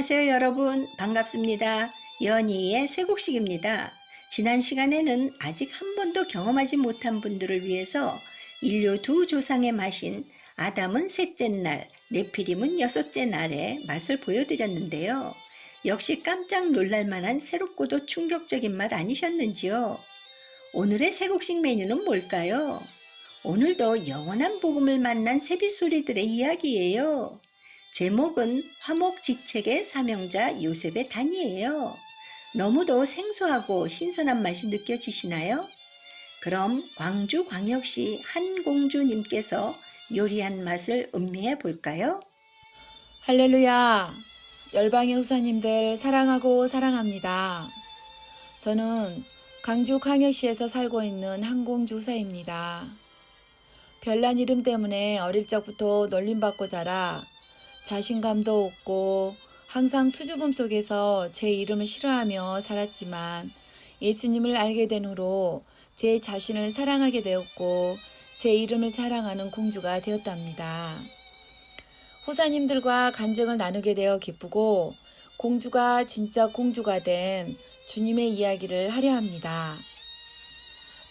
안녕하세요, 여러분. 반갑습니다. 연희의 쇠국식입니다. 지난 시간에는 아직 한 번도 경험하지 못한 분들을 위해서 인류 두 조상의 맛인 아담은 셋째 날, 네피림은 여섯째 날의 맛을 보여드렸는데요. 역시 깜짝 놀랄 만한 새롭고도 충격적인 맛 아니셨는지요? 오늘의 쇠국식 메뉴는 뭘까요? 오늘도 영원한 복음을 만난 새빗소리들의 이야기예요. 제목은 화목지책의 사명자 요셉의 단이에요. 너무도 생소하고 신선한 맛이 느껴지시나요? 그럼 광주광역시 한공주님께서 요리한 맛을 음미해 볼까요? 할렐루야! 열방의 후사님들 사랑하고 사랑합니다. 저는 강주 광역시에서 살고 있는 한공주 후사입니다. 별난 이름 때문에 어릴 적부터 놀림받고 자라 자신감도 없고 항상 수줍음 속에서 제 이름을 싫어하며 살았지만 예수님을 알게 된 후로 제 자신을 사랑하게 되었고 제 이름을 자랑하는 공주가 되었답니다. 호사님들과 간증을 나누게 되어 기쁘고 공주가 진짜 공주가 된 주님의 이야기를 하려 합니다.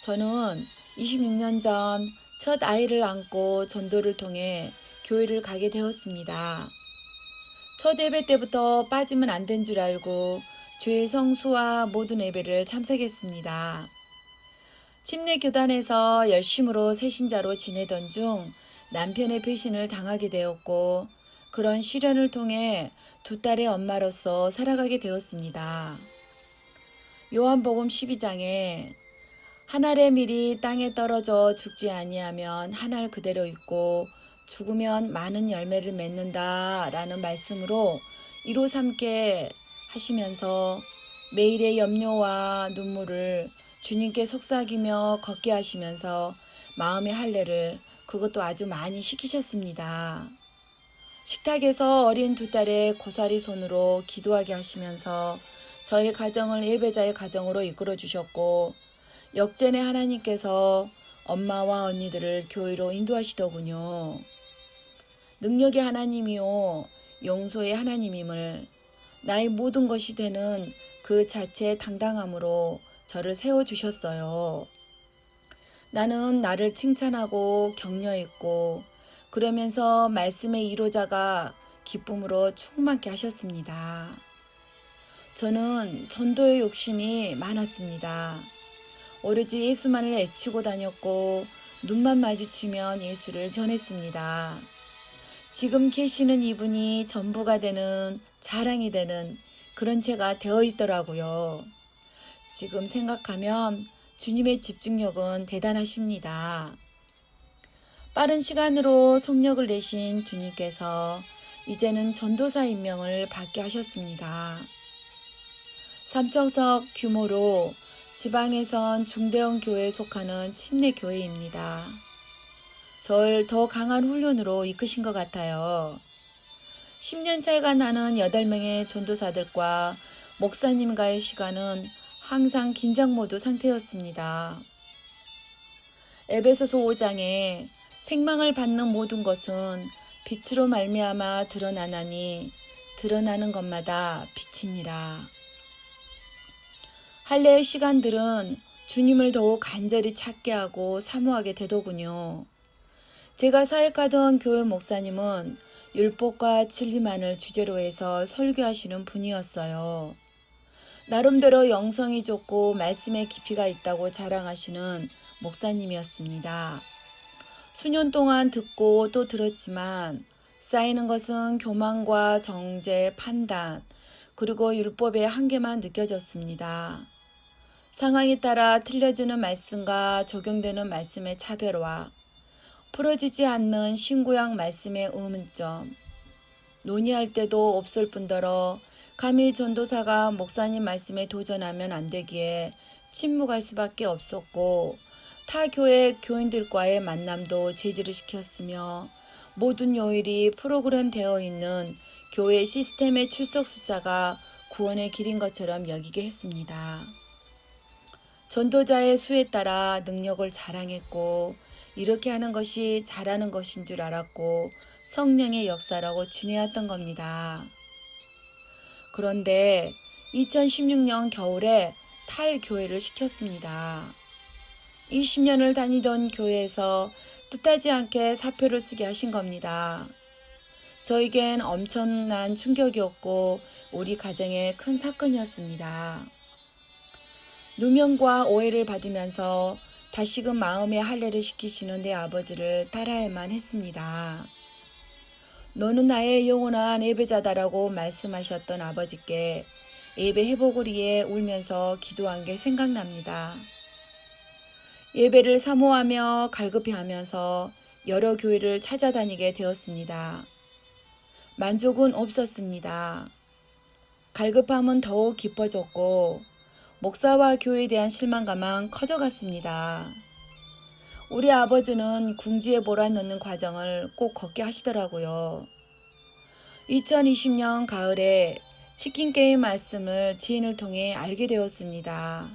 저는 26년 전 첫 아이를 안고 전도를 통해 교회를 가게 되었습니다. 첫 예배 때부터 빠지면 안 된 줄 알고 주일 성수와 모든 예배를 참석했습니다. 침례 교단에서 열심으로 새신자로 지내던 중 남편의 배신을 당하게 되었고 그런 시련을 통해 두 딸의 엄마로서 살아가게 되었습니다. 요한복음 12장에 한 알의 밀이 땅에 떨어져 죽지 아니하면 한 알 그대로 있고 죽으면 많은 열매를 맺는다 라는 말씀으로 이로 삼게 하시면서 매일의 염려와 눈물을 주님께 속삭이며 걷게 하시면서 마음의 할례를 그것도 아주 많이 시키셨습니다. 식탁에서 어린 두 딸의 고사리 손으로 기도하게 하시면서 저의 가정을 예배자의 가정으로 이끌어 주셨고 역전에 하나님께서 엄마와 언니들을 교회로 인도하시더군요. 능력의 하나님이요 용서의 하나님임을 나의 모든 것이 되는 그 자체의 당당함으로 저를 세워주셨어요. 나는 나를 칭찬하고 격려했고 그러면서 말씀의 이로자가 기쁨으로 충만케 하셨습니다. 저는 전도의 욕심이 많았습니다. 오로지 예수만을 애치고 다녔고 눈만 마주치면 예수를 전했습니다. 지금 계시는 이분이 전부가 되는 자랑이 되는 그런 제가 되어 있더라고요. 지금 생각하면 주님의 집중력은 대단하십니다. 빠른 시간으로 속력을 내신 주님께서 이제는 전도사 임명을 받게 하셨습니다. 삼척석 규모로 지방에선 중대형 교회에 속하는 침례 교회입니다. 절 더 강한 훈련으로 이끄신 것 같아요. 10년 차이가 나는 8명의 전도사들과 목사님과의 시간은 항상 긴장 모드 상태였습니다. 에베소서 5장에 책망을 받는 모든 것은 빛으로 말미암아 드러나나니 드러나는 것마다 빛이니라. 할례의 시간들은 주님을 더욱 간절히 찾게 하고 사모하게 되더군요. 제가 사역하던 교회 목사님은 율법과 진리만을 주제로 해서 설교하시는 분이었어요. 나름대로 영성이 좋고 말씀에 깊이가 있다고 자랑하시는 목사님이었습니다. 수년 동안 듣고 또 들었지만 쌓이는 것은 교만과 정죄, 판단, 그리고 율법의 한계만 느껴졌습니다. 상황에 따라 틀려지는 말씀과 적용되는 말씀의 차별화, 풀어지지 않는 신구약 말씀의 의문점, 논의할 때도 없을 뿐더러 감히 전도사가 목사님 말씀에 도전하면 안 되기에 침묵할 수밖에 없었고 타 교회 교인들과의 만남도 제지를 시켰으며 모든 요일이 프로그램 되어 있는 교회 시스템의 출석 숫자가 구원의 길인 것처럼 여기게 했습니다. 전도자의 수에 따라 능력을 자랑했고 이렇게 하는 것이 잘하는 것인 줄 알았고 성령의 역사라고 지내왔던 겁니다. 그런데 2016년 겨울에 탈교회를 시켰습니다. 20년을 다니던 교회에서 뜻하지 않게 사표를 쓰게 하신 겁니다. 저에겐 엄청난 충격이었고 우리 가정에 큰 사건이었습니다. 누명과 오해를 받으면서 다시금 마음에 할례를 시키시는 내 아버지를 따라야만 했습니다. 너는 나의 영원한 예배자다라고 말씀하셨던 아버지께 예배 회복을 위해 울면서 기도한 게 생각납니다. 예배를 사모하며 갈급해하면서 여러 교회를 찾아다니게 되었습니다. 만족은 없었습니다. 갈급함은 더욱 깊어졌고 목사와 교회에 대한 실망감은 커져갔습니다. 우리 아버지는 궁지에 몰아넣는 과정을 꼭 걷게 하시더라고요. 2020년 가을에 치킨게임 말씀을 지인을 통해 알게 되었습니다.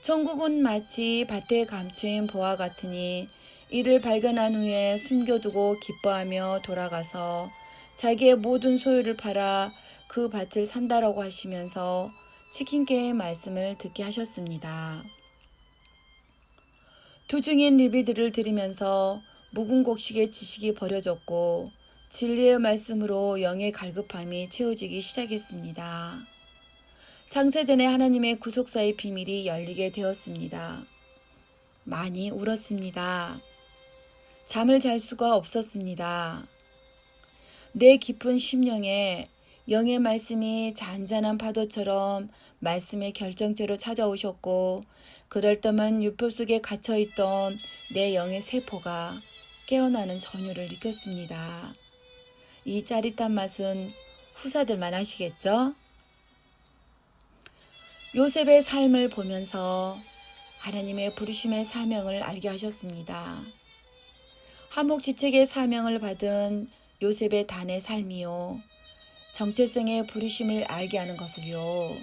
천국은 마치 밭에 감추인 보화 같으니 이를 발견한 후에 숨겨두고 기뻐하며 돌아가서 자기의 모든 소유를 팔아 그 밭을 산다라고 하시면서 치킨게임 말씀을 듣게 하셨습니다. 투중인 리비드를 들으면서 무궁곡식의 지식이 버려졌고 진리의 말씀으로 영의 갈급함이 채워지기 시작했습니다. 창세전에 하나님의 구속사의 비밀이 열리게 되었습니다. 많이 울었습니다. 잠을 잘 수가 없었습니다. 내 깊은 심령에 영의 말씀이 잔잔한 파도처럼 말씀의 결정체로 찾아오셨고 그럴 때만 유표 속에 갇혀있던 내 영의 세포가 깨어나는 전율을 느꼈습니다. 이 짜릿한 맛은 후사들만 아시겠죠? 요셉의 삶을 보면서 하나님의 부르심의 사명을 알게 하셨습니다. 한목지책의 사명을 받은 요셉의 단의 삶이요. 정체성의 부르심을 알게 하는 것을요.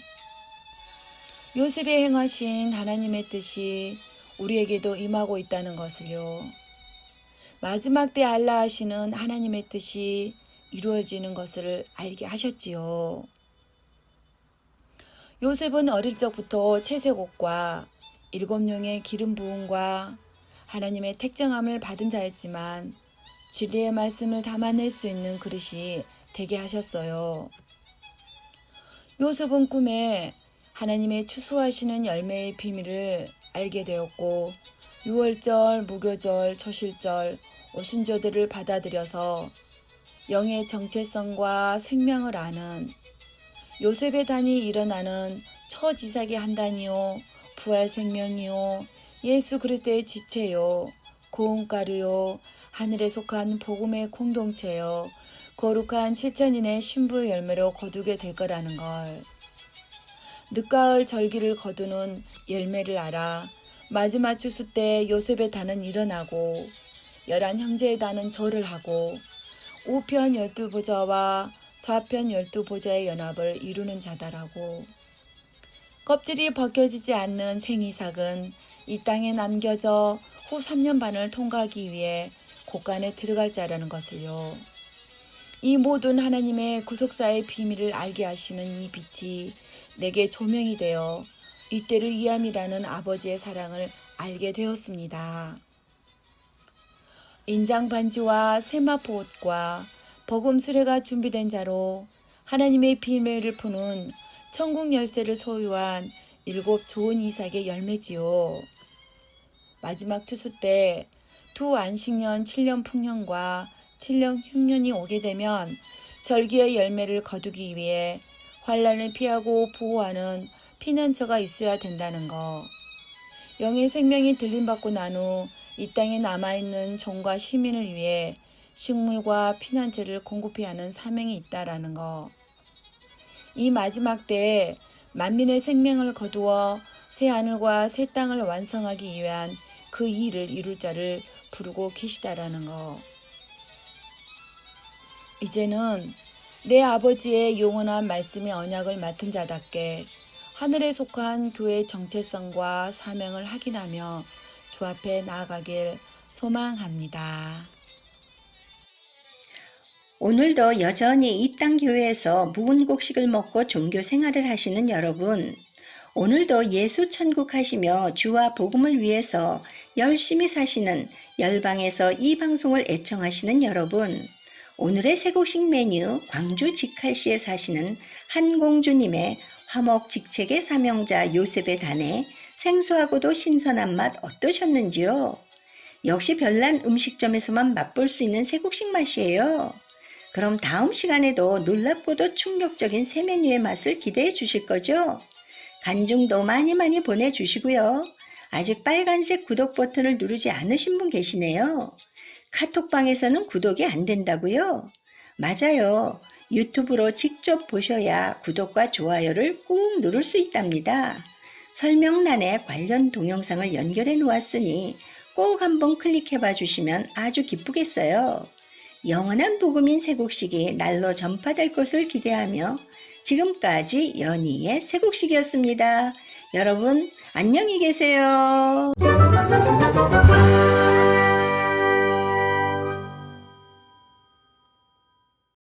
요셉의 행하신 하나님의 뜻이 우리에게도 임하고 있다는 것을요. 마지막 때 알라 하시는 하나님의 뜻이 이루어지는 것을 알게 하셨지요. 요셉은 어릴 적부터 채색 옷과 7용의 기름 부음과 하나님의 택정함을 받은 자였지만 진리의 말씀을 담아낼 수 있는 그릇이 되게 하셨어요. 요셉은 꿈에 하나님의 추수하시는 열매의 비밀을 알게 되었고 6월절, 무교절, 초실절, 오순절들을 받아들여서 영의 정체성과 생명을 아는 요셉의 단이 일어나는 첫 이삭의 한 단이요 부활 생명이요 예수 그리스도의 지체요 고운가루요 하늘에 속한 복음의 공동체요 거룩한 7천인의 신부의 열매로 거두게 될 거라는 걸. 늦가을 절기를 거두는 열매를 알아 마지막 추수 때 요셉의 단은 일어나고 11 형제의 단은 절을 하고 우편 12보좌와 좌편 12보좌의 연합을 이루는 자다라고. 껍질이 벗겨지지 않는 생이삭은 이 땅에 남겨져 후 3년 반을 통과하기 위해 곳간에 들어갈 자라는 것을요. 이 모든 하나님의 구속사의 비밀을 알게 하시는 이 빛이 내게 조명이 되어 이때를 위함이라는 아버지의 사랑을 알게 되었습니다. 인장 반지와 세마포 옷과 복음 수레가 준비된 자로 하나님의 비밀을 푸는 천국 열쇠를 소유한 7 좋은 이삭의 열매지요. 마지막 추수 때 두 안식년 7년 풍년과 7년 흉년이 오게 되면 절기의 열매를 거두기 위해 환란을 피하고 보호하는 피난처가 있어야 된다는 것. 영의 생명이 들림받고 난 후 이 땅에 남아있는 종과 시민을 위해 식물과 피난처를 공급해야 하는 사명이 있다라는 것. 이 마지막 때에 만민의 생명을 거두어 새 하늘과 새 땅을 완성하기 위한 그 일을 이룰 자를 부르고 계시다라는 것. 이제는 내 아버지의 영원한 말씀의 언약을 맡은 자답게 하늘에 속한 교회의 정체성과 사명을 확인하며 주 앞에 나아가길 소망합니다. 오늘도 여전히 이 땅 교회에서 묵은 곡식을 먹고 종교 생활을 하시는 여러분, 오늘도 예수 천국 하시며 주와 복음을 위해서 열심히 사시는 열방에서 이 방송을 애청하시는 여러분, 오늘의 새곡식 메뉴 광주 직할시에 사시는 한공주님의 화목직책의 사명자 요셉의 단에 생소하고도 신선한 맛 어떠셨는지요? 역시 별난 음식점에서만 맛볼 수 있는 새곡식 맛이에요. 그럼 다음 시간에도 놀랍고도 충격적인 새 메뉴의 맛을 기대해 주실 거죠? 간증도 많이 보내주시고요. 아직 빨간색 구독 버튼을 누르지 않으신 분 계시네요. 카톡방에서는 구독이 안 된다고요? 맞아요. 유튜브로 직접 보셔야 구독과 좋아요를 꾹 누를 수 있답니다. 설명란에 관련 동영상을 연결해 놓았으니 꼭 한번 클릭해 봐 주시면 아주 기쁘겠어요. 영원한 복음인 새곡식이 날로 전파될 것을 기대하며 지금까지 연희의 새곡식이었습니다. 여러분 안녕히 계세요.